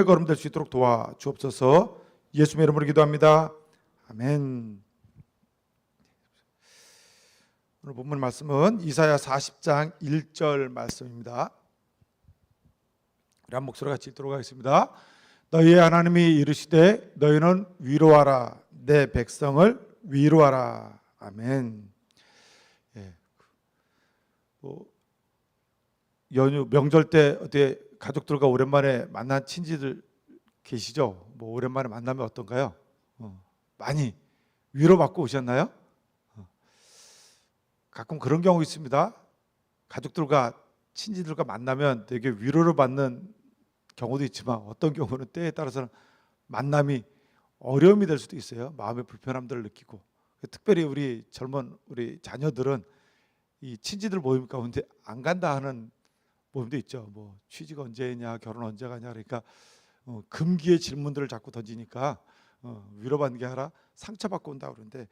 걸음 될 수 있도록 도와주옵소서. 예수님의 이름으로 기도합니다. 아멘. 오늘 본문 말씀은 이사야 40장 1절 말씀입니다. 우리 한 목소리 같이 읽도록 하겠습니다. 너희의 하나님이 이르시되 너희는 위로하라, 내 백성을 위로하라. 아멘. 연휴 명절 때 어떻게 가족들과 오랜만에 만난 친지들 계시죠? 오랜만에 만나면 어떤가요? 많이 위로받고 오셨나요? 가끔 그런 경우 있습니다. 가족들과 친지들과 만나면 되게 위로를 받는 경우도 있지만 어떤 경우는 때에 따라서는 만남이 어려움이 될 수도 있어요. 마음의 불편함들을 느끼고. 특별히 우리 젊은 우리 자녀들은 이 친지들 모임 가운데 안 간다 하는 모임도 있죠. 취직 언제 했냐, 결혼 언제 가냐, 그러니까 금기의 질문들을 자꾸 던지니까 위로받는 게 아니라 상처받고 온다 그러는데,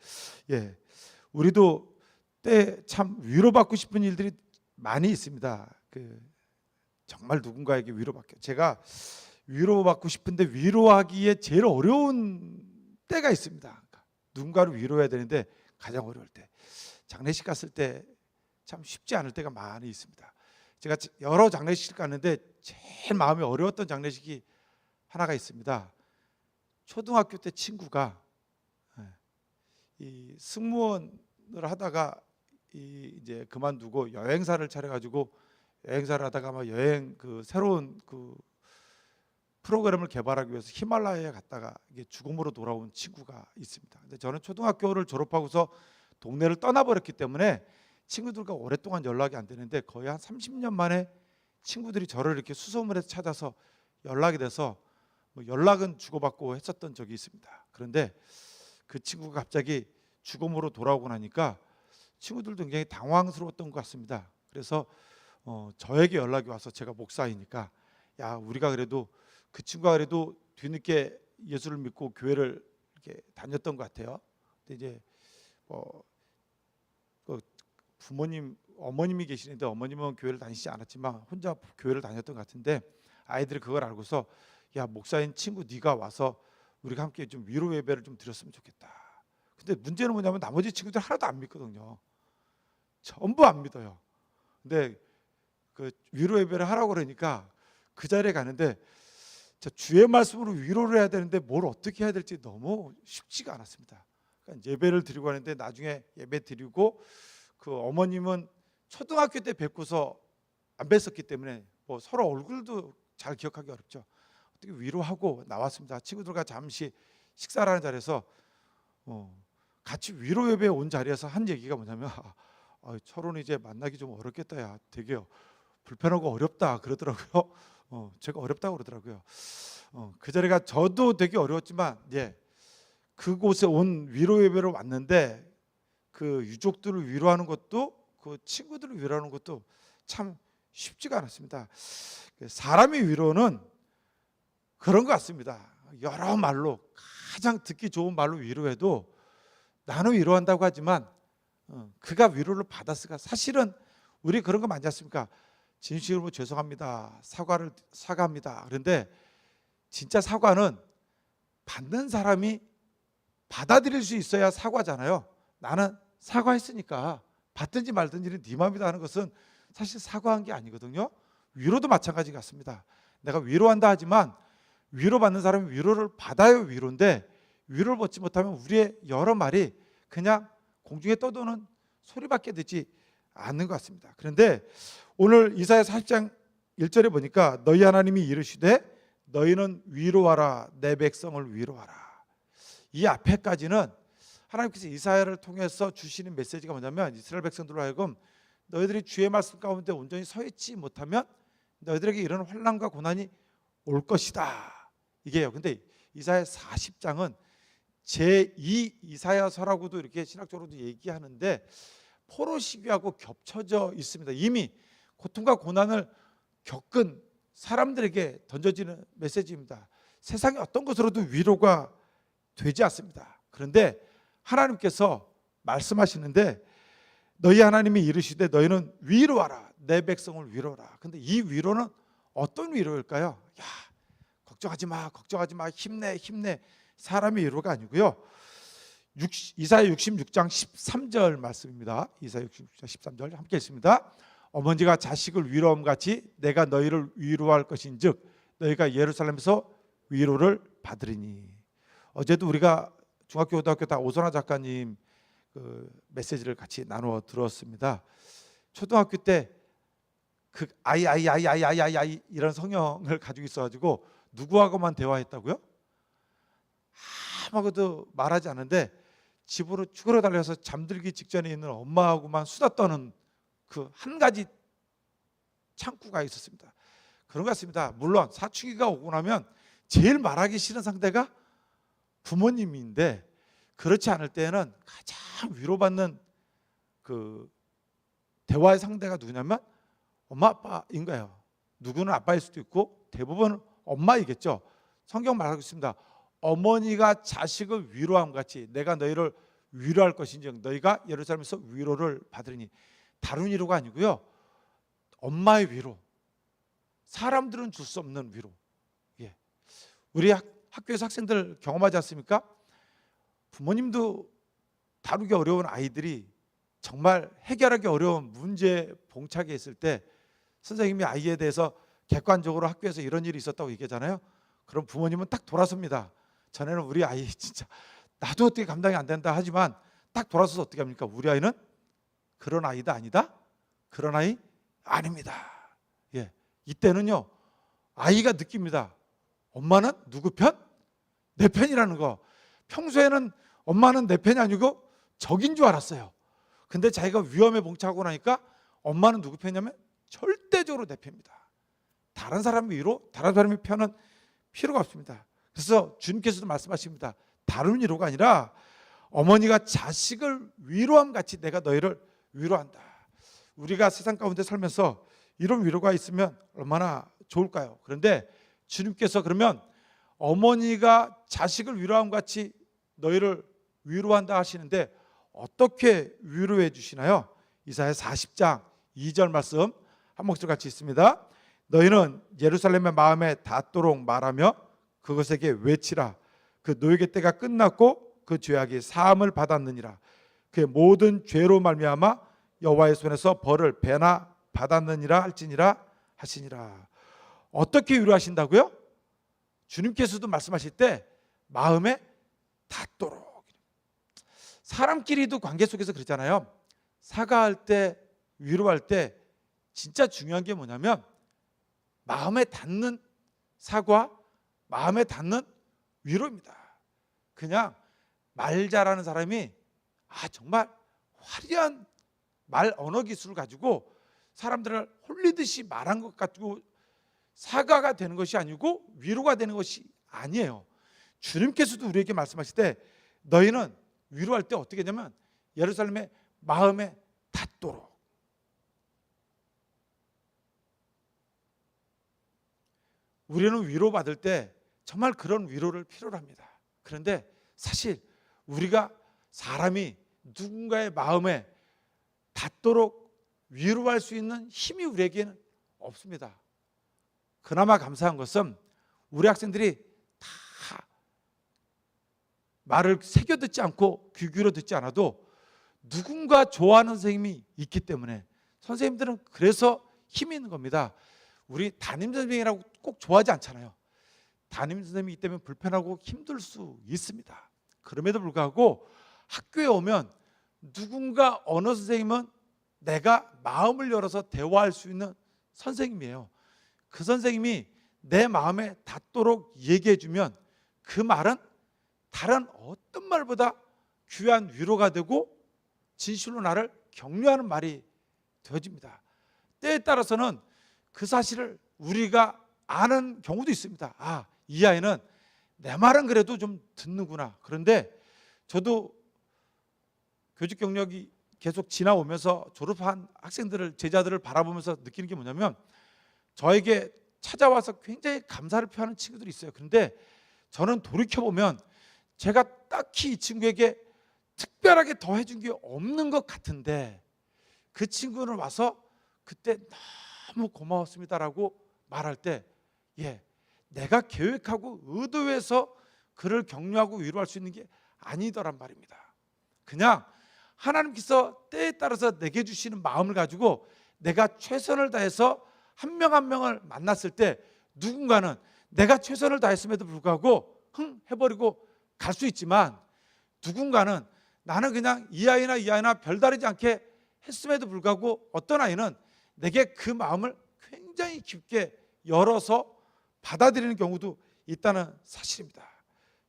우리도 때 참 위로받고 싶은 일들이 많이 있습니다. 정말 누군가에게 위로받게, 제가 위로받고 싶은데 위로하기에 제일 어려운 때가 있습니다. 그러니까 누군가를 위로해야 되는데 가장 어려울 때, 장례식 갔을 때 참 쉽지 않을 때가 많이 있습니다. 제가 여러 장례식을 갔는데 제일 마음이 어려웠던 장례식이 하나가 있습니다. 초등학교 때 친구가 이 승무원을 하다가 이제 그만두고 여행사를 차려가지고 여행사를 하다가 아마 여행 새로운 프로그램을 개발하기 위해서 히말라야에 갔다가 이게 죽음으로 돌아온 친구가 있습니다. 근데 저는 초등학교를 졸업하고서 동네를 떠나버렸기 때문에 친구들과 오랫동안 연락이 안 되는데 거의 한 30년 만에 친구들이 저를 이렇게 수소문해서 찾아서 연락이 돼서 연락은 주고받고 했었던 적이 있습니다. 그런데 그 친구가 갑자기 죽음으로 돌아오고 나니까 친구들도 굉장히 당황스러웠던 것 같습니다. 그래서 저에게 연락이 와서, 제가 목사이니까, 야, 우리가 그래도 그 친구가 그래도 뒤늦게 예수를 믿고 교회를 이렇게 다녔던 것 같아요. 근데 이제 부모님, 어머님이 계시는데 어머님은 교회를 다니시지 않았지만 혼자 교회를 다녔던 것 같은데, 아이들이 그걸 알고서, 야, 목사인 친구 네가 와서 우리가 함께 좀 위로 예배를 좀 드렸으면 좋겠다. 근데 문제는 뭐냐면 나머지 친구들 하나도 안 믿거든요. 전부 안 믿어요. 근데 위로 예배를 하라고 그러니까 그 자리에 가는데, 주의 말씀으로 위로를 해야 되는데 뭘 어떻게 해야 될지 너무 쉽지가 않았습니다. 그러니까 예배를 드리고 하는데, 나중에 예배 드리고 그 어머님은 초등학교 때 뵙고서 안 뵀었기 때문에 서로 얼굴도 잘 기억하기 어렵죠. 어떻게 위로하고 나왔습니다. 친구들과 잠시 식사를 하는 자리에서 같이 위로 예배에 온 자리에서 한 얘기가 뭐냐면, 철호는 이제 만나기 좀 어렵겠다, 야, 되게 불편하고 어렵다 그러더라고요. 제가 어렵다고 그러더라고요. 그 자리가 저도 되게 어려웠지만, 그곳에 온 위로 예배로 왔는데 그 유족들을 위로하는 것도, 그 친구들을 위로하는 것도 참 쉽지가 않았습니다. 사람의 위로는 그런 것 같습니다. 여러 말로, 가장 듣기 좋은 말로 위로해도 나는 위로한다고 하지만 그가 위로를 받았을까? 사실은 우리 그런 거 많지 않습니까? 진심으로 죄송합니다, 사과합니다. 그런데 진짜 사과는 받는 사람이 받아들일 수 있어야 사과잖아요. 나는 사과했으니까 받든지 말든지는 네 마음이다 하는 것은 사실 사과한 게 아니거든요. 위로도 마찬가지 같습니다. 내가 위로한다 하지만 위로받는 사람이 위로를 받아야 위로인데, 위로를 받지 못하면 우리의 여러 말이 그냥 공중에 떠도는 소리밖에 되지 않는 것 같습니다. 그런데 오늘 이사야 40장 1절에 보니까 너희 하나님이 이르시되 너희는 위로하라, 내 백성을 위로하라. 이 앞에까지는 하나님께서 이사야를 통해서 주시는 메시지가 뭐냐면, 이스라엘 백성들로 하여금 너희들이 주의 말씀 가운데 온전히 서 있지 못하면 너희들에게 이런 환난과 고난이 올 것이다, 이게요. 근데 이사야 40장은 제2 이사야서라고도 이렇게 신학적으로도 얘기하는데 포로 시기하고 겹쳐져 있습니다. 이미 고통과 고난을 겪은 사람들에게 던져지는 메시지입니다. 세상의 어떤 것으로도 위로가 되지 않습니다. 그런데 하나님께서 말씀하시는데, 너희 하나님이 이르시되 너희는 위로하라, 내 백성을 위로하라. 근데 이 위로는 어떤 위로일까요? 걱정하지 마, 걱정하지 마, 힘내, 힘내. 사람의 위로가 아니고요. 이사야 66장 13절 말씀입니다. 이사야 66장 13절 함께 읽습니다. 어머니가 자식을 위로함 같이 내가 너희를 위로할 것인즉 너희가 예루살렘에서 위로를 받으리니. 어제도 우리가 중학교 고등학교 다 오선화 작가님 그 메시지를 같이 나누어 들었습니다. 초등학교 때 그 아이 이런 성형을 가지고 있어가지고 누구하고만 대화했다고요? 아무것도 말하지 않는데 집으로 죽으러 달려서 잠들기 직전에 있는 엄마하고만 수다 떠는 그 한 가지 창구가 있었습니다. 그런 것 같습니다. 물론 사춘기가 오고 나면 제일 말하기 싫은 상대가 부모님인데 그렇지 않을 때는 가장 위로받는 그 대화의 상대가 누구냐면 엄마 아빠인 거예요. 누구는 아빠일 수도 있고 대부분은 엄마이겠죠. 성경 말하고 있습니다. 어머니가 자식을 위로함 같이 내가 너희를 위로할 것인즉 너희가 예루살렘에서 위로를 받으리니. 다른 위로가 아니고요. 엄마의 위로. 사람들은 줄 수 없는 위로. 예. 우리 학교에서 학생들 경험하지 않습니까? 부모님도 다루기 어려운 아이들이 정말 해결하기 어려운 문제 봉착에 있을 때 선생님이 아이에 대해서 객관적으로 학교에서 이런 일이 있었다고 얘기하잖아요. 그럼 부모님은 딱 돌아섭니다. 전에는 우리 아이 진짜 나도 어떻게 감당이 안 된다 하지만 딱 돌아서서 어떻게 합니까? 우리 아이는 그런 아이다 아니다? 그런 아이 아닙니다. 예, 이때는요 아이가 느낍니다. 엄마는 누구 편? 내 편이라는 거. 평소에는 엄마는 내 편이 아니고 적인 줄 알았어요. 근데 자기가 위험에 봉착하고 나니까 엄마는 누구 편이냐면 절대적으로 내 편입니다. 다른 사람의 위로, 다른 사람의 편은 필요가 없습니다. 그래서 주님께서도 말씀하십니다. 다른 위로가 아니라 어머니가 자식을 위로함 같이 내가 너희를 위로한다. 우리가 세상 가운데 살면서 이런 위로가 있으면 얼마나 좋을까요? 그런데 주님께서 그러면 어머니가 자식을 위로함 같이 너희를 위로한다 하시는데 어떻게 위로해 주시나요? 이사야 40장 2절 말씀 한 목소리 같이 있습니다. 너희는 예루살렘의 마음에 닿도록 말하며 그것에게 외치라. 그 노예의 때가 끝났고 그 죄악이 사함을 받았느니라. 그의 모든 죄로 말미암아 여호와의 손에서 벌을 배나 받았느니라 할지니라 하시니라. 어떻게 위로하신다고요? 주님께서도 말씀하실 때 마음에 닿도록. 사람끼리도 관계 속에서 그러잖아요. 사과할 때, 위로할 때 진짜 중요한 게 뭐냐면 마음에 닿는 사과, 마음에 닿는 위로입니다. 그냥 말 잘하는 사람이 정말 화려한 말 언어 기술을 가지고 사람들을 홀리듯이 말한 것 가지고 사과가 되는 것이 아니고 위로가 되는 것이 아니에요. 주님께서도 우리에게 말씀하실 때 너희는 위로할 때 어떻게 하냐면 예루살렘의 마음에 닿도록. 우리는 위로받을 때 정말 그런 위로를 필요로 합니다. 그런데 사실 우리가 사람이 누군가의 마음에 닿도록 위로할 수 있는 힘이 우리에게는 없습니다. 그나마 감사한 것은 우리 학생들이 다 말을 새겨 듣지 않고 귀 기울여 듣지 않아도 누군가 좋아하는 선생님이 있기 때문에 선생님들은 그래서 힘이 있는 겁니다. 우리 담임 선생님이라고 꼭 좋아하지 않잖아요. 담임 선생님이 있다면 불편하고 힘들 수 있습니다. 그럼에도 불구하고 학교에 오면 누군가 어느 선생님은 내가 마음을 열어서 대화할 수 있는 선생님이에요. 그 선생님이 내 마음에 닿도록 얘기해 주면 그 말은 다른 어떤 말보다 귀한 위로가 되고 진실로 나를 격려하는 말이 되어집니다. 때에 따라서는 그 사실을 우리가 아는 경우도 있습니다. 이 아이는 내 말은 그래도 좀 듣는구나. 그런데 저도 교직 경력이 계속 지나오면서 졸업한 학생들을, 제자들을 바라보면서 느끼는 게 뭐냐면 저에게 찾아와서 굉장히 감사를 표하는 친구들이 있어요. 그런데 저는 돌이켜보면 제가 딱히 이 친구에게 특별하게 더 해준 게 없는 것 같은데 그 친구는 와서 그때 너무 고마웠습니다라고 말할 때 내가 계획하고 의도해서 그를 격려하고 위로할 수 있는 게 아니더란 말입니다. 그냥 하나님께서 때에 따라서 내게 주시는 마음을 가지고 내가 최선을 다해서 한 명 한 명을 만났을 때 누군가는 내가 최선을 다했음에도 불구하고 해버리고 갈 수 있지만, 누군가는 나는 그냥 이 아이나 별다르지 않게 했음에도 불구하고 어떤 아이는 내게 그 마음을 굉장히 깊게 열어서 받아들이는 경우도 있다는 사실입니다.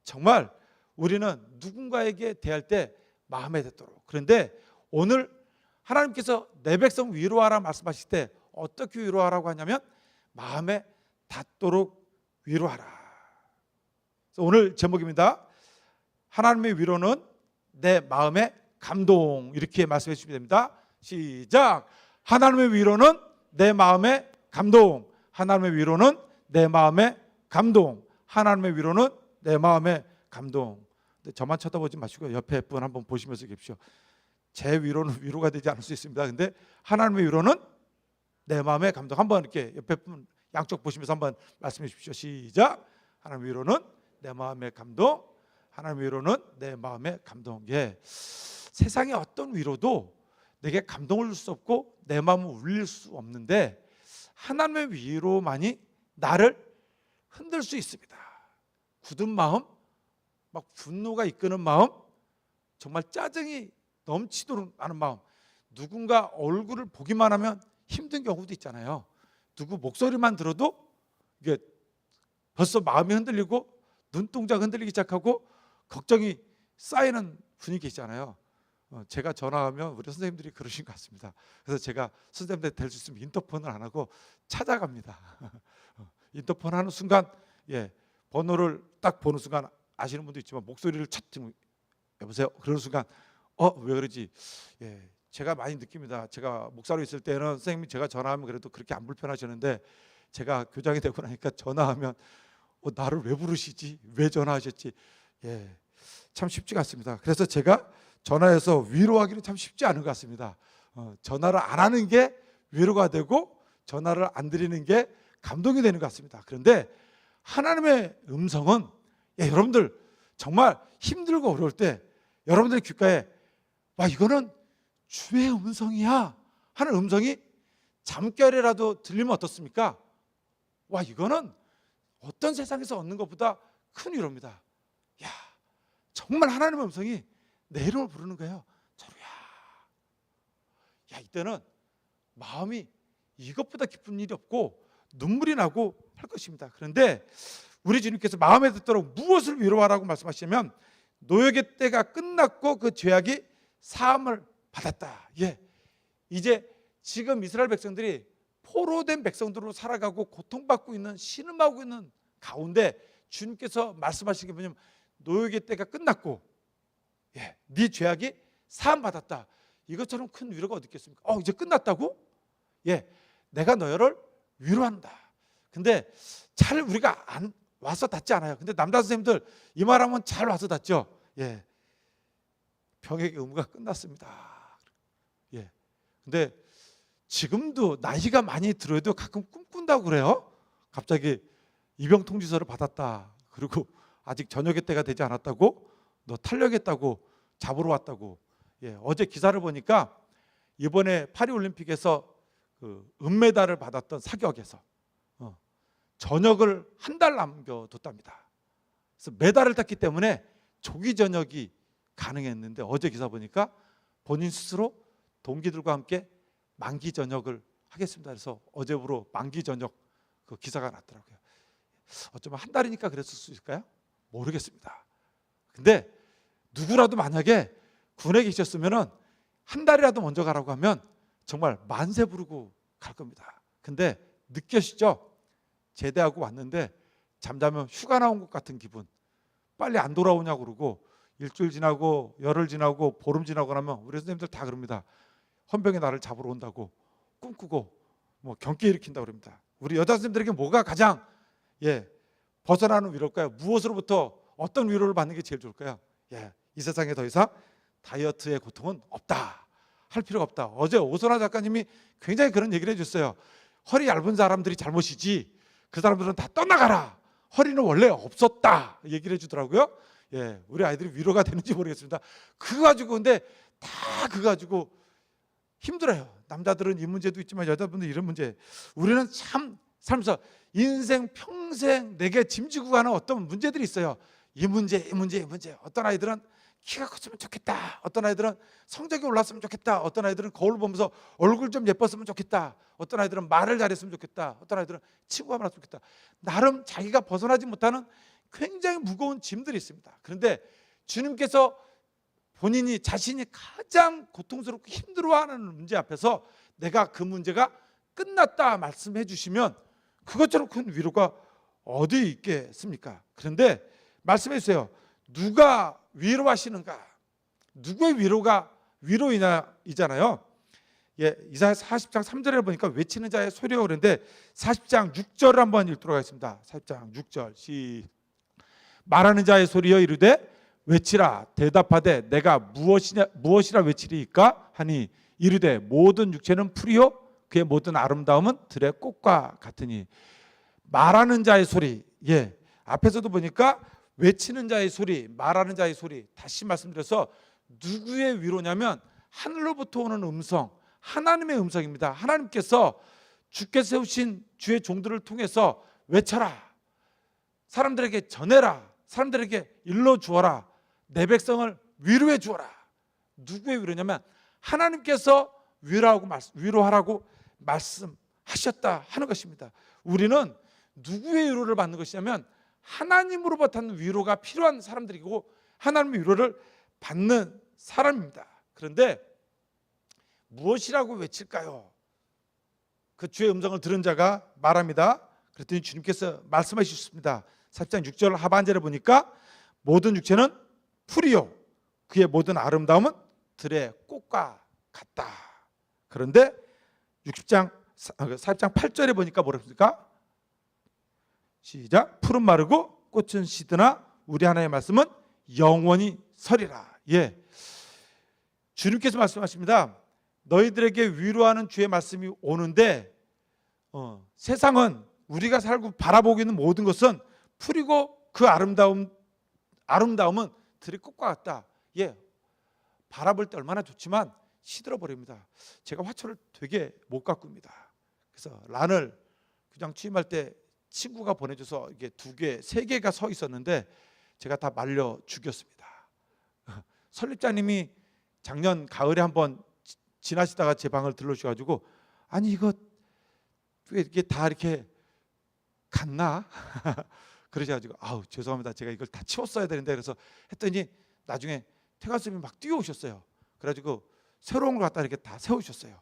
정말 우리는 누군가에게 대할 때 마음에 닿도록, 그런데 오늘 하나님께서 내 백성 위로하라 말씀하실 때 어떻게 위로하라고 하냐면 마음에 닿도록 위로하라. 그래서 오늘 제목입니다. 하나님의 위로는 내 마음의 감동. 이렇게 말씀해 주시면 됩니다. 시작. 하나님의 위로는 내 마음의 감동. 하나님의 위로는 내 마음의 감동. 하나님의 위로는 내 마음의 감동. 근데 저만 쳐다보지 마시고 옆에 분 한번 보시면서 계십시오. 제 위로는 위로가 되지 않을 수 있습니다. 근데 하나님의 위로는 내 마음의 감동. 한번 이렇게 옆에 분 양쪽 보시면서 한번 말씀해 주십시오. 시작. 하나님의 위로는 내 마음의 감동. 하나님의 위로는 내 마음의 감동. 예. 세상의 어떤 위로도 내게 감동을 줄 수 없고 내 마음을 울릴 수 없는데 하나님의 위로만이 나를 흔들 수 있습니다. 굳은 마음, 막 분노가 이끄는 마음, 정말 짜증이 넘치도록 나는 마음, 누군가 얼굴을 보기만 하면 힘든 경우도 있잖아요. 누구 목소리만 들어도 이게 벌써 마음이 흔들리고 눈동자가 흔들리기 시작하고 걱정이 쌓이는 분위기 있잖아요. 제가 전화하면 우리 선생님들이 그러신 것 같습니다. 그래서 제가 선생님들 될 수 있으면 인터폰을 안 하고 찾아갑니다. 인터폰 하는 순간, 예, 번호를 딱 보는 순간 아시는 분도 있지만 목소리를 찾지, 여보세요? 그러는 순간 왜 그러지? 예, 제가 많이 느낍니다. 제가 목사로 있을 때는 선생님이 제가 전화하면 그래도 그렇게 안 불편하셨는데 제가 교장이 되고 나니까 전화하면 나를 왜 부르시지? 왜 전화하셨지? 예, 참 쉽지가 않습니다. 그래서 제가 전화해서 위로하기는 참 쉽지 않은 것 같습니다. 전화를 안 하는 게 위로가 되고 전화를 안 드리는 게 감동이 되는 것 같습니다. 그런데 하나님의 음성은, 예, 여러분들 정말 힘들고 어려울 때 여러분들의 귓가에 와, 이거는 주의 음성이야 하는 음성이 잠결이라도 들리면 어떻습니까? 와, 이거는 어떤 세상에서 얻는 것보다 큰 위로입니다. 야, 정말 하나님의 음성이 내 이름을 부르는 거예요. 저루야. 야, 이때는 마음이 이것보다 기쁜 일이 없고 눈물이 나고 할 것입니다. 그런데 우리 주님께서 마음에 닿도록 무엇을 위로하라고 말씀하시면 노역의 때가 끝났고 그 죄악이 사함을 받았다. 예, 이제 지금 이스라엘 백성들이 포로된 백성들로 살아가고 고통받고 있는, 신음하고 있는 가운데 주님께서 말씀하신 게 뭐냐면 노역의 때가 끝났고, 예, 네 죄악이 사함 받았다. 이것처럼 큰 위로가 어디 있겠습니까? 이제 끝났다고? 예, 내가 너희를 위로한다. 근데 잘 우리가 안 와서 닿지 않아요. 근데 남자 선생님들 이 말하면 잘 와서 닿죠. 예, 병의 의무가 끝났습니다. 예, 근데 지금도 나이가 많이 들어도 가끔 꿈꾼다고 그래요. 갑자기 입영 통지서를 받았다. 그리고 아직 저녁의 때가 되지 않았다고, 너 탈력했다고, 잡으러 왔다고. 예, 어제 기사를 보니까 이번에 파리올림픽에서 그 은메달을 받았던 사격에서 저녁을 한 달 남겨뒀답니다. 그래서 메달을 땄기 때문에 조기 전역이 가능했는데 어제 기사 보니까 본인 스스로 동기들과 함께 만기 전역을 하겠습니다. 그래서 어제부로 만기 전역 그 기사가 났더라고요. 어쩌면 한 달이니까 그랬을 수 있을까요? 모르겠습니다. 근데 누구라도 만약에 군에 계셨으면 한 달이라도 먼저 가라고 하면 정말 만세 부르고 갈 겁니다. 근데 느껴지죠? 제대하고 왔는데 잠자면 휴가 나온 것 같은 기분. 빨리 안 돌아오냐고 그러고 일주일 지나고 열흘 지나고 보름 지나고 나면 우리 선생님들 다 그럽니다. 헌병이 나를 잡으러 온다고 꿈꾸고 뭐 경기 일으킨다고 그럽니다. 우리 여자 선생님들에게 뭐가 가장 벗어나는 위로일까요? 무엇으로부터 어떤 위로를 받는 게 제일 좋을까요? 이 세상에 더 이상 다이어트의 고통은 없다. 할 필요가 없다. 어제 오선아 작가님이 굉장히 그런 얘기를 해줬어요. 허리 얇은 사람들이 잘못이지 그 사람들은 다 떠나가라. 허리는 원래 없었다 얘기를 해주더라고요. 예, 우리 아이들이 위로가 되는지 모르겠습니다. 그거 가지고 근데 다 그거 가지고 힘들어요. 남자들은 이 문제도 있지만 여자분들 이런 문제. 우리는 참 살면서 인생 평생 내게 짐지고 가는 어떤 문제들이 있어요. 이 문제, 이 문제, 이 문제. 어떤 아이들은 키가 컸으면 좋겠다. 어떤 아이들은 성적이 올랐으면 좋겠다. 어떤 아이들은 거울 보면서 얼굴 좀 예뻤으면 좋겠다. 어떤 아이들은 말을 잘했으면 좋겠다. 어떤 아이들은 친구가 많았으면 좋겠다. 나름 자기가 벗어나지 못하는 굉장히 무거운 짐들이 있습니다. 그런데 주님께서 본인이 자신이 가장 고통스럽고 힘들어하는 문제 앞에서 내가 그 문제가 끝났다 말씀해 주시면 그것처럼 큰 위로가 어디 있겠습니까? 그런데 말씀해 주세요. 누가 위로하시는가? 누구의 위로가 위로이잖아요. 예, 이사야 40장 3절에 보니까 외치는 자의 소리가 그런데 40장 6절을 한번 읽도록 하겠습니다. 40장 6절 말하는 자의 소리여 이르되 외치라 대답하되 내가 무엇이라 외치리이까 하니 이르되 모든 육체는 풀이요 그의 모든 아름다움은 들의 꽃과 같으니. 말하는 자의 소리, 예, 앞에서도 보니까 외치는 자의 소리, 말하는 자의 소리. 다시 말씀드려서 누구의 위로냐면 하늘로부터 오는 음성, 하나님의 음성입니다. 하나님께서 주께서 세우신 주의 종들을 통해서 외쳐라, 사람들에게 전해라, 사람들에게 일러주어라, 내 백성을 위로해 주어라. 누구의 위로냐면 하나님께서 위로하라고 말씀하셨다 하는 것입니다. 우리는 누구의 위로를 받는 것이냐면 하나님으로부터 받는 위로가 필요한 사람들이고 하나님의 위로를 받는 사람입니다. 그런데 무엇이라고 외칠까요? 그 주의 음성을 들은 자가 말합니다. 그랬더니 주님께서 말씀하셨습니다. 40장 6절 하반절에 보니까 모든 육체는 풀이요 그의 모든 아름다움은 들의 꽃과 같다. 그런데 40장 8절에 보니까 뭐랍니까? 시작. 풀은 마르고 꽃은 시드나 우리 하나님의 말씀은 영원히 서리라. 예, 주님께서 말씀하십니다. 너희들에게 위로하는 주의 말씀이 오는데 세상은 우리가 살고 바라보고 있는 모든 것은 풀이고 그 아름다움은 들의 꽃과 같다. 예, 바라볼 때 얼마나 좋지만 시들어 버립니다. 제가 화초를 되게 못 가꿉니다. 그래서 란을 교장 취임할 때 친구가 보내줘서 이게 2개, 3개가 서 있었는데 제가 다 말려 죽였습니다. 설립자님이 작년 가을에 한번 지나시다가 제 방을 들러주셔가지고 아니 이거 왜 이게 다 이렇게 갔나? 그러셔가지고 아우 죄송합니다. 제가 이걸 다 치웠어야 되는데 그래서 했더니 나중에 퇴가수님이 막 뛰어오셨어요. 그래가지고 새로운 걸 갖다 이렇게 다 세우셨어요.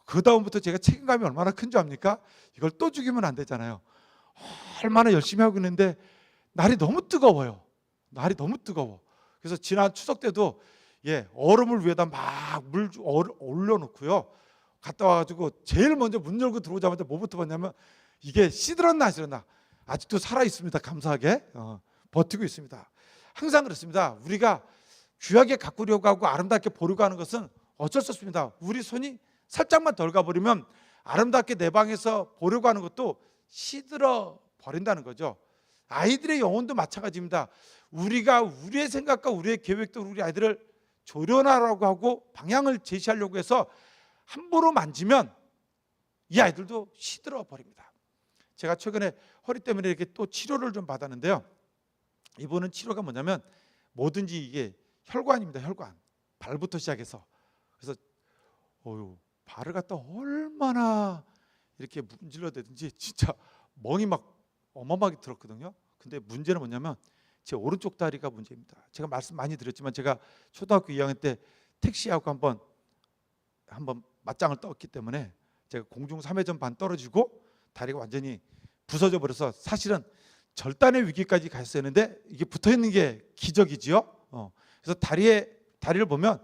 그 다음부터 제가 책임감이 얼마나 큰 줄 압니까? 이걸 또 죽이면 안 되잖아요. 얼마나 열심히 하고 있는데 날이 너무 뜨거워요. 날이 너무 뜨거워. 그래서 지난 추석 때도 예, 얼음을 위에다 막 물 올려놓고요. 갔다 와가지고 제일 먼저 문 열고 들어오자마자 뭐부터 봤냐면 이게 시들었나 안 시들었나 아직도 살아 있습니다. 감사하게 버티고 있습니다. 항상 그렇습니다. 우리가 귀하게 가꾸려고 하고 아름답게 보려고 하는 것은 어쩔 수 없습니다. 우리 손이 살짝만 덜 가버리면 아름답게 내 방에서 보려고 하는 것도 시들어 버린다는 거죠. 아이들의 영혼도 마찬가지입니다. 우리가 우리의 생각과 우리의 계획도 우리 아이들을 조련하라고 하고 방향을 제시하려고 해서 함부로 만지면 이 아이들도 시들어 버립니다. 제가 최근에 허리 때문에 이렇게 또 치료를 좀 받았는데요. 이번은 치료가 뭐냐면 뭐든지 이게 혈관입니다. 혈관. 발부터 시작해서. 그래서 발을 갖다 얼마나 이렇게 문질러 대든지 진짜 멍이 막 어마어마하게 들었거든요. 근데 문제는 뭐냐면 제 오른쪽 다리가 문제입니다. 제가 말씀 많이 드렸지만 제가 초등학교 2학년 때 택시하고 한번 맞짱을 떴기 때문에 제가 공중 3회전 반 떨어지고 다리가 완전히 부서져 버려서 사실은 절단의 위기까지 갔어야 했는데 이게 붙어 있는 게 기적이지요. 그래서 다리를 보면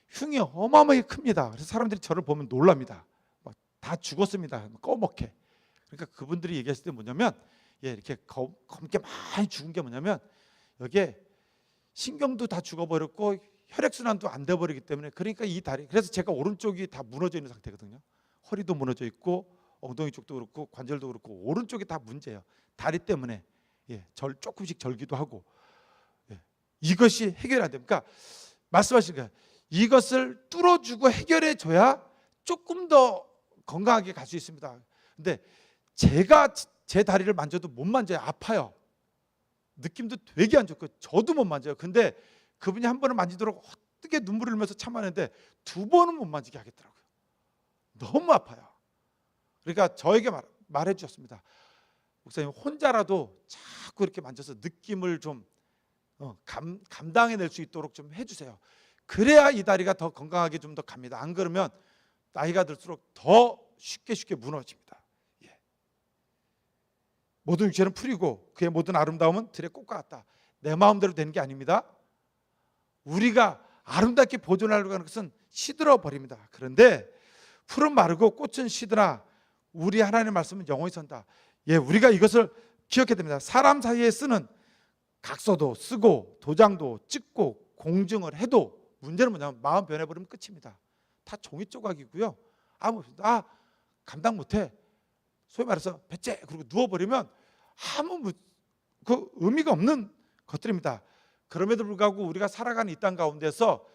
흉이 어마어마하게 큽니다. 그래서 사람들이 저를 보면 놀랍니다. 다 죽었습니다. 꺼먹게. 그러니까 그분들이 얘기하실 때 뭐냐면 이렇게 검게 많이 죽은 게 뭐냐면 여기에 신경도 다 죽어버렸고 혈액순환도 안 돼버리기 때문에 그러니까 이 다리 그래서 제가 오른쪽이 다 무너져 있는 상태거든요. 허리도 무너져 있고 엉덩이 쪽도 그렇고 관절도 그렇고 오른쪽이 다 문제예요. 다리 때문에 절 조금씩 절기도 하고, 이것이 해결이 안 됩니까? 말씀하신 거예요. 이것을 뚫어주고 해결해 줘야 조금 더 건강하게 갈 수 있습니다. 근데 제가 제 다리를 만져도 못 만져요. 아파요. 느낌도 되게 안 좋고 저도 못 만져요. 근데 그분이 한 번은 만지도록 어떻게 눈물을 흘리면서 참았는데 두 번은 못 만지게 하겠더라고요. 너무 아파요. 그러니까 저에게 말해 주셨습니다. 목사님, 혼자라도 자꾸 이렇게 만져서 느낌을 좀 감당해낼 수 있도록 좀 해주세요. 그래야 이 다리가 더 건강하게 좀 더 갑니다. 안 그러면 나이가 들수록 더 쉽게 무너집니다. 모든 육체는 풀이고 그의 모든 아름다움은 들의 꽃과 같다. 내 마음대로 되는 게 아닙니다. 우리가 아름답게 보존하려고 하는 것은 시들어 버립니다. 그런데 풀은 마르고 꽃은 시드나 우리 하나님의 말씀은 영원히 선다. 우리가 이것을 기억해야 됩니다. 사람 사이에 쓰는 각서도 쓰고 도장도 찍고 공증을 해도 문제는 뭐냐면 마음 변해버리면 끝입니다. 다 종이 조각이고요. 감당 못해. 소위 말해서 배째 그리고 누워버리면 아무 그 의미가 없는 것들입니다. 그럼에도 불구하고 우리가 살아가는 이 땅 가운데서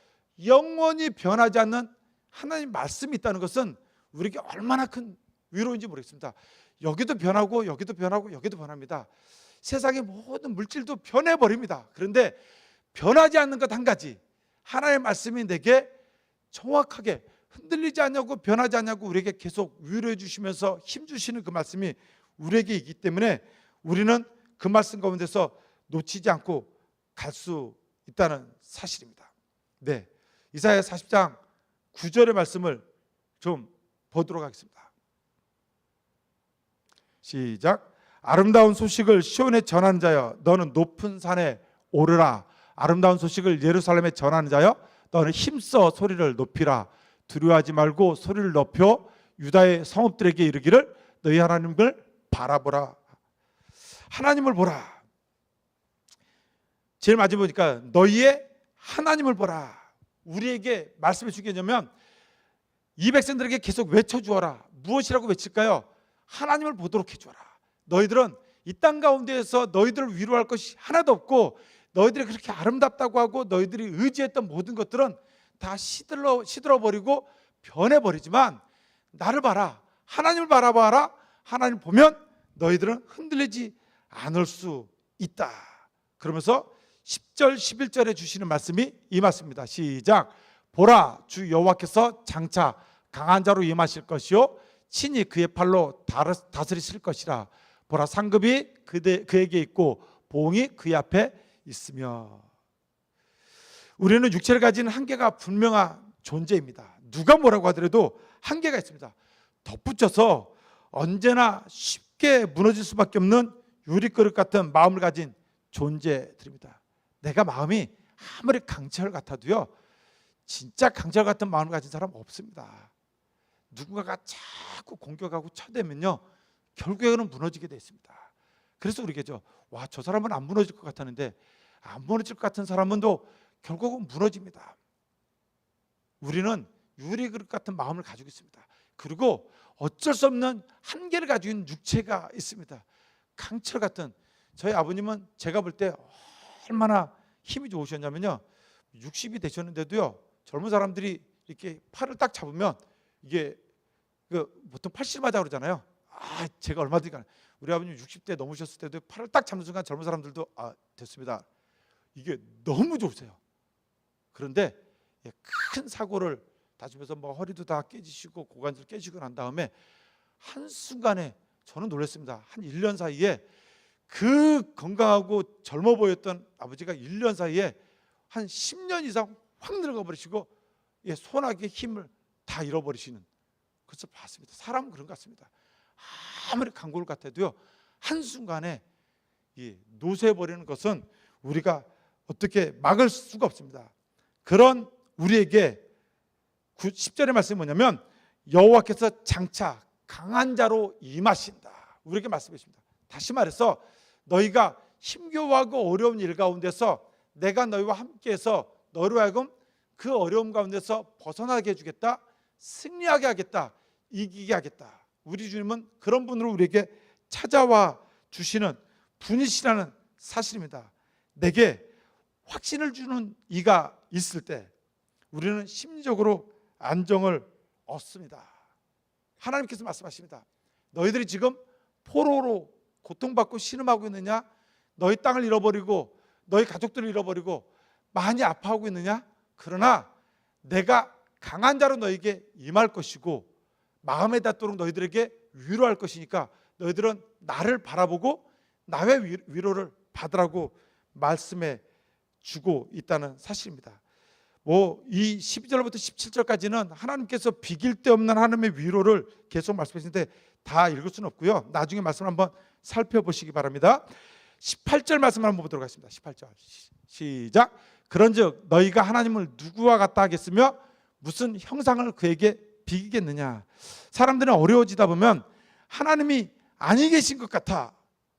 영원히 변하지 않는 하나님 말씀이 있다는 것은 우리에게 얼마나 큰 위로인지 모르겠습니다. 여기도 변하고 여기도 변하고 여기도 변합니다. 세상의 모든 물질도 변해버립니다. 그런데 변하지 않는 것 한 가지, 하나님의 말씀이 내게 정확하게 흔들리지 않냐고 변하지 않냐고 우리에게 계속 위로해 주시면서 힘 주시는 그 말씀이 우리에게 있기 때문에 우리는 그 말씀 가운데서 놓치지 않고 갈 수 있다는 사실입니다. 이사야 40장 9절의 말씀을 좀 보도록 하겠습니다. 시작. 아름다운 소식을 시온에 전하는 자여, 너는 높은 산에 오르라. 아름다운 소식을 예루살렘에 전하는 자여, 너는 힘써 소리를 높이라. 두려워하지 말고 소리를 높여 유다의 성읍들에게 이르기를 너희 하나님을 바라보라. 하나님을 보라. 제일 마지막에 보니까 너희의 하나님을 보라. 우리에게 말씀해 주겠냐면 이 백성들에게 계속 외쳐주어라. 무엇이라고 외칠까요? 하나님을 보도록 해주어라. 너희들은 이 땅 가운데에서 너희들을 위로할 것이 하나도 없고 너희들이 그렇게 아름답다고 하고 너희들이 의지했던 모든 것들은 다 시들어버리고 변해버리지만 나를 봐라. 하나님을 바라봐라. 하나님 보면 너희들은 흔들리지 않을 수 있다. 그러면서 10절 11절에 주시는 말씀이 이 말씀입니다. 시작. 보라, 주 여호와께서 장차 강한 자로 임하실 것이요 친히 그의 팔로 다스리실 것이라. 보라, 상급이 그에게 있고 보응이 그의 앞에 있으며. 우리는 육체를 가진 한계가 분명한 존재입니다. 누가 뭐라고 하더라도 한계가 있습니다. 덧붙여서 언제나 쉽게 무너질 수밖에 없는 유리그릇 같은 마음을 가진 존재들입니다. 내가 마음이 아무리 강철 같아도요, 진짜 강철 같은 마음을 가진 사람은 없습니다. 누군가가 자꾸 공격하고 쳐대면요, 결국에는 무너지게 돼 있습니다. 그래서 우리겠죠. 저 사람은 안 무너질 것 같았는데 안 무너질 것 같은 사람은 또 결국은 무너집니다. 우리는 유리그릇 같은 마음을 가지고 있습니다. 그리고 어쩔 수 없는 한계를 가지고 있는 육체가 있습니다. 강철 같은. 저희 아버님은 제가 볼 때 얼마나 힘이 좋으셨냐면요, 60이 되셨는데도요, 젊은 사람들이 이렇게 팔을 딱 잡으면 이게 보통 80마다 그러잖아요. 제가 얼마든지 가는, 우리 아버님 60대 넘으셨을 때도 팔을 딱 잡는 순간 젊은 사람들도 됐습니다. 이게 너무 좋으세요. 그런데 큰 사고를 다치면서 허리도 다 깨지시고 고관절 깨지고 난 다음에 한순간에 저는 놀랐습니다. 한 1년 사이에 그 건강하고 젊어 보였던 아버지가 1년 사이에 한 10년 이상 확 늙어 버리시고 소나기의 힘을 다 잃어버리시는, 그래서 봤습니다. 사람은 그런 것 같습니다. 아무리 강골 같아도요, 한순간에 노쇠해버리는 것은 우리가 어떻게 막을 수가 없습니다. 그런 우리에게 10절의 말씀이 뭐냐면 여호와께서 장차 강한 자로 임하신다. 우리에게 말씀해 주십니다. 다시 말해서 너희가 힘겨워하고 어려운 일 가운데서 내가 너희와 함께해서 너희로 하여금 그 어려움 가운데서 벗어나게 해주겠다. 승리하게 하겠다. 이기게 하겠다. 우리 주님은 그런 분으로 우리에게 찾아와 주시는 분이시라는 사실입니다. 내게 확신을 주는 이가 있을 때 우리는 심리적으로 안정을 얻습니다. 하나님께서 말씀하십니다. 너희들이 지금 포로로 고통받고 신음하고 있느냐? 너희 땅을 잃어버리고 너희 가족들을 잃어버리고 많이 아파하고 있느냐? 그러나 내가 강한 자로 너희에게 임할 것이고 마음에 닿도록 너희들에게 위로할 것이니까 너희들은 나를 바라보고 나의 위로를 받으라고 말씀해 주고 있다는 사실입니다. 이 12절부터 17절까지는 하나님께서 비길 데 없는 하나님의 위로를 계속 말씀하시는데 다 읽을 수는 없고요. 나중에 말씀을 한번 살펴보시기 바랍니다. 18절 말씀을 한번 보도록 하겠습니다. 18절 시작. 그런즉 너희가 하나님을 누구와 같다 하겠으며 무슨 형상을 그에게 비기겠느냐. 사람들은 어려워지다 보면 하나님이 아니 계신 것 같아.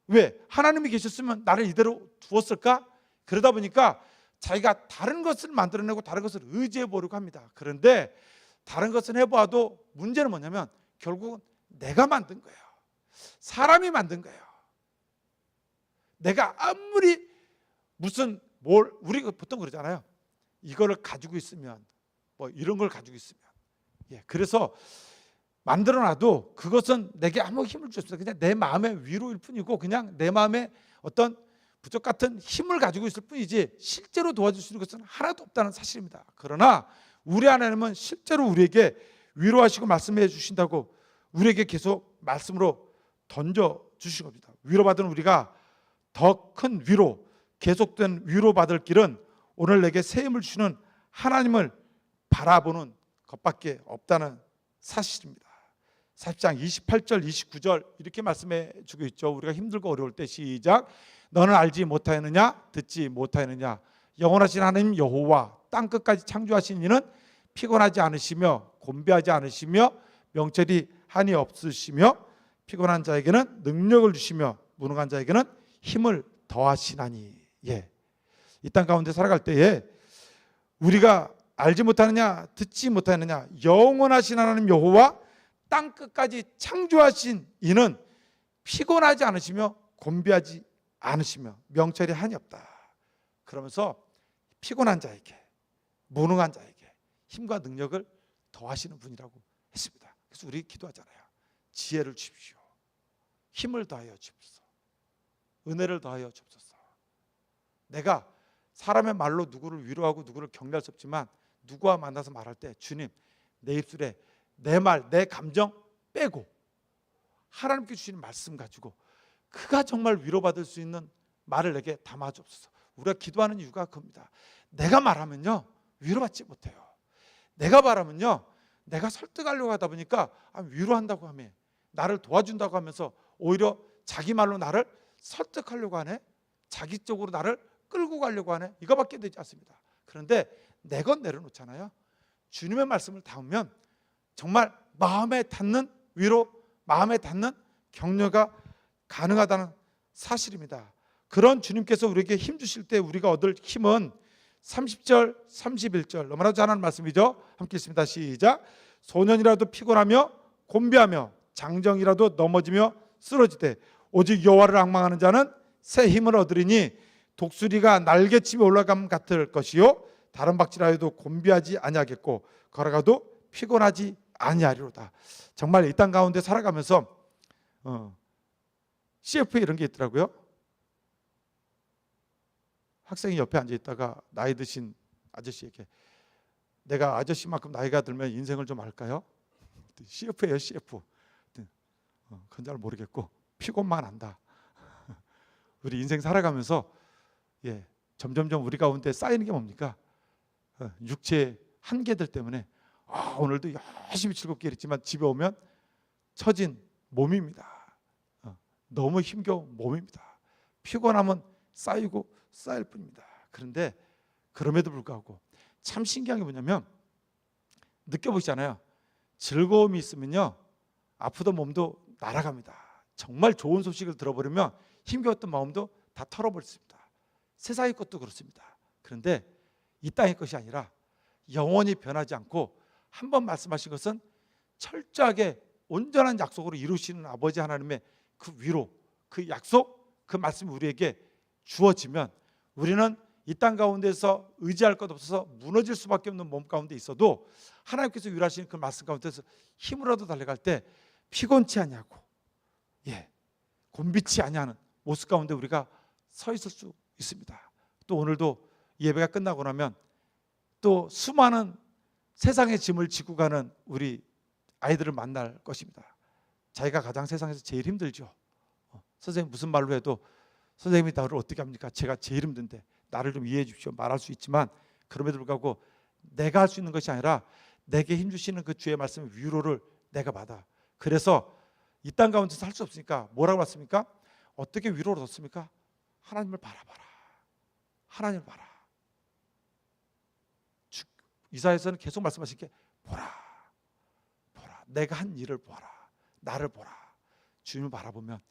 왜? 하나님이 계셨으면 나를 이대로 두었을까? 그러다 보니까 자기가 다른 것을 만들어내고 다른 것을 의지해 보려고 합니다. 그런데 다른 것은 해보아도 문제는 뭐냐면 결국은 내가 만든 거예요. 사람이 만든 거예요. 내가 아무리 우리가 보통 그러잖아요. 이거를 가지고 있으면 이런 걸 가지고 있으면 그래서 만들어놔도 그것은 내게 아무 힘을 줄 수 없어요. 그냥 내 마음의 위로일 뿐이고 그냥 내 마음에 어떤 부적 같은 힘을 가지고 있을 뿐이지 실제로 도와줄 수 있는 것은 하나도 없다는 사실입니다. 그러나 우리 하나님은 실제로 우리에게 위로하시고 말씀해 주신다고 우리에게 계속 말씀으로 던져주신 겁니다. 위로받은 우리가 더 큰 위로, 계속된 위로받을 길은 오늘 내게 새 힘을 주시는 하나님을 바라보는 것밖에 없다는 사실입니다. 40장 28절 29절 이렇게 말씀해 주고 있죠. 우리가 힘들고 어려울 때 시작. 너는 알지 못하였느냐? 듣지 못하였느냐? 영원하신 하나님 여호와 땅끝까지 창조하신 이는 피곤하지 않으시며 곤비하지 않으시며 명철이 한이 없으시며 피곤한 자에게는 능력을 주시며 무능한 자에게는 힘을 더하시나니. 이 땅 가운데 살아갈 때에 우리가 알지 못하느냐? 듣지 못하느냐? 영원하신 하나님 여호와 땅끝까지 창조하신 이는 피곤하지 않으시며 곤비하지 않으시며 명철이 한이 없다. 그러면서 피곤한 자에게 무능한 자에게 힘과 능력을 더하시는 분이라고 했습니다. 그래서 우리 기도하잖아요. 지혜를 주십시오. 힘을 더하여 주옵소서. 은혜를 더하여 주옵소서. 내가 사람의 말로 누구를 위로하고 누구를 격려할 수 없지만 누구와 만나서 말할 때 주님 내 입술에 내 말, 내 감정 빼고 하나님께 주시는 말씀 가지고 그가 정말 위로받을 수 있는 말을 내게 담아 주옵소서. 우리가 기도하는 이유가 그겁니다. 내가 말하면요 위로받지 못해요. 내가 말하면요 내가 설득하려고 하다 보니까 위로한다고 하며 나를 도와준다고 하면서 오히려 자기 말로 나를 설득하려고 하네. 자기 쪽으로 나를 끌고 가려고 하네. 이거밖에 되지 않습니다. 그런데 내 건 내려놓잖아요. 주님의 말씀을 담으면 정말 마음에 닿는 위로, 마음에 닿는 격려가 가능하다는 사실입니다. 그런 주님께서 우리에게 힘 주실 때 우리가 얻을 힘은 30절, 31절 너무나 잘하는 말씀이죠. 함께 읽습니다. 시작. 소년이라도 피곤하며 곤비하며 장정이라도 넘어지며 쓰러지되 오직 여호와를 앙망하는 자는 새 힘을 얻으리니 독수리가 날개치며 올라감 같을 것이요 다른 박질하여도 곤비하지 아니하겠고 걸어가도 피곤하지 아니하리로다. 정말 이 땅 가운데 살아가면서 CF에 이런 게 있더라고요. 학생이 옆에 앉아 있다가 나이 드신 아저씨에게 내가 아저씨만큼 나이가 들면 인생을 좀 알까요? CF예요, CF. 그건 잘 모르겠고 피곤만 한다. 우리 인생 살아가면서 점점점 우리 가운데 쌓이는 게 뭡니까? 육체의 한계들 때문에 오늘도 열심히 즐겁게 일했지만 집에 오면 처진 몸입니다. 너무 힘겨운 몸입니다. 피곤함은 쌓이고 쌓일 뿐입니다. 그런데 그럼에도 불구하고 참 신기한 게 뭐냐면 느껴보시잖아요. 즐거움이 있으면요 아프던 몸도 날아갑니다. 정말 좋은 소식을 들어버리면 힘겨웠던 마음도 다 털어버렸습니다. 세상의 것도 그렇습니다. 그런데 이 땅의 것이 아니라 영원히 변하지 않고 한 번 말씀하신 것은 철저하게 온전한 약속으로 이루시는 아버지 하나님의 그 위로, 그 약속 그 말씀이 우리에게 주어지면 우리는 이 땅 가운데서 의지할 것 없어서 무너질 수밖에 없는 몸 가운데 있어도 하나님께서 유일하신 그 말씀 가운데서 힘으로라도 달려갈 때 피곤치 아니하고 곤비치 아니하는 모습 가운데 우리가 서 있을 수 있습니다. 또 오늘도 예배가 끝나고 나면 또 수많은 세상의 짐을 지고 가는 우리 아이들을 만날 것입니다. 자기가 가장 세상에서 제일 힘들죠. 선생님 무슨 말로 해도 선생님이 나를 어떻게 합니까? 제가 제일 힘든데 나를 좀 이해해 주십시오 말할 수 있지만, 그럼에도 불구하고 내가 할 수 있는 것이 아니라 내게 힘주시는 그 주의 말씀의 위로를 내가 받아. 그래서 이 땅 가운데서 할 수 없으니까 뭐라고 했습니까? 어떻게 위로를 얻습니까? 하나님을 바라봐라. 하나님을 봐라. 이사야서는 계속 말씀하신 게 보라, 보라, 내가 한 일을 보라, 나를 보라. 주님을 바라보면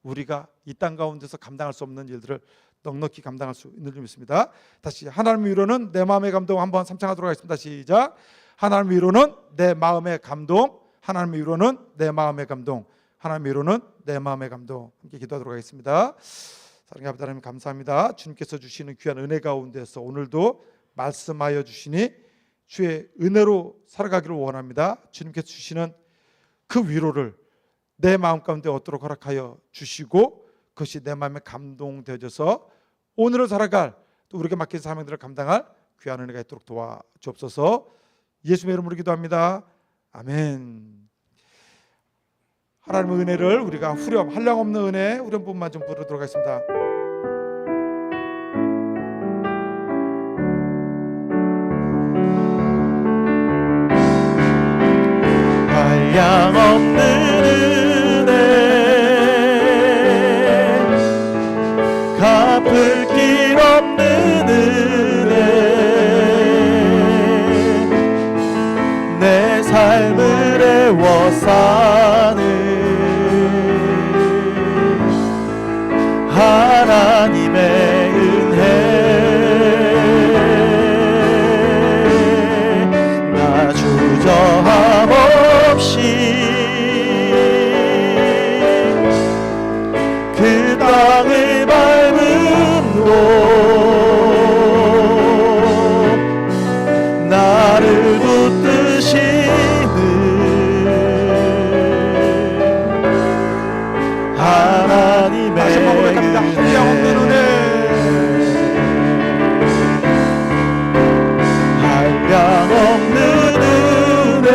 우리가 이 땅 가운데서 감당할 수 없는 일들을 넉넉히 감당할 수 있는 줄 믿습니다. 다시 하나님의 위로는 내 마음의 감동 한번 삼창하도록 하겠습니다. 시작. 하나님의 위로는 내 마음의 감동. 하나님의 위로는 내 마음의 감동. 하나님의 위로는 내 마음의 감동. 함께 기도하도록 하겠습니다. 사랑하는 아버지 하나님 감사합니다. 주님께서 주시는 귀한 은혜 가운데서 오늘도 말씀하여 주시니 주의 은혜로 살아가기를 원합니다. 주님께서 주시는 그 위로를 내 마음 가운데 얻도록 허락하여 주시고 그것이 내 마음에 감동되어져서 오늘을 살아갈 또 우리에게 맡긴 사명들을 감당할 귀한 은혜가 있도록 도와주옵소서. 예수님의 이름으로 기도합니다. 아멘. 하나님의 은혜를 우리가 후렴, 한량 없는 은혜 후렴부분만 좀 부르도록 하겠습니다. 한량 없는 은혜 갚을 길 없는 은혜 내 삶을 애워 사는 하나님의 은혜 나 주저함 없이 그 땅을 밟음으로 나를 붙드시는 하나님의 다시 한번 고백합니다. 한량 없는 은혜, 한량 없는 은혜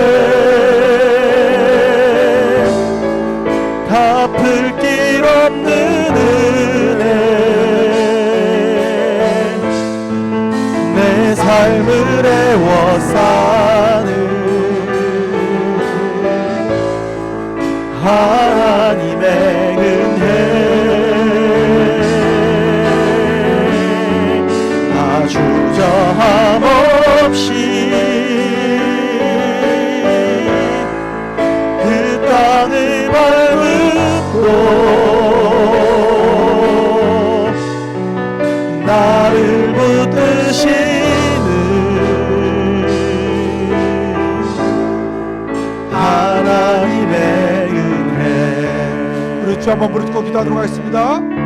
갚을 길 없는 은혜 내 삶을 애워 사는 하나님의 은혜 나 주저함 없이 그 땅을 밟음으로 나를 붙드시는 하나님의 은혜. 우리 주 한번 부르짖고 기도하도록 하겠습니다.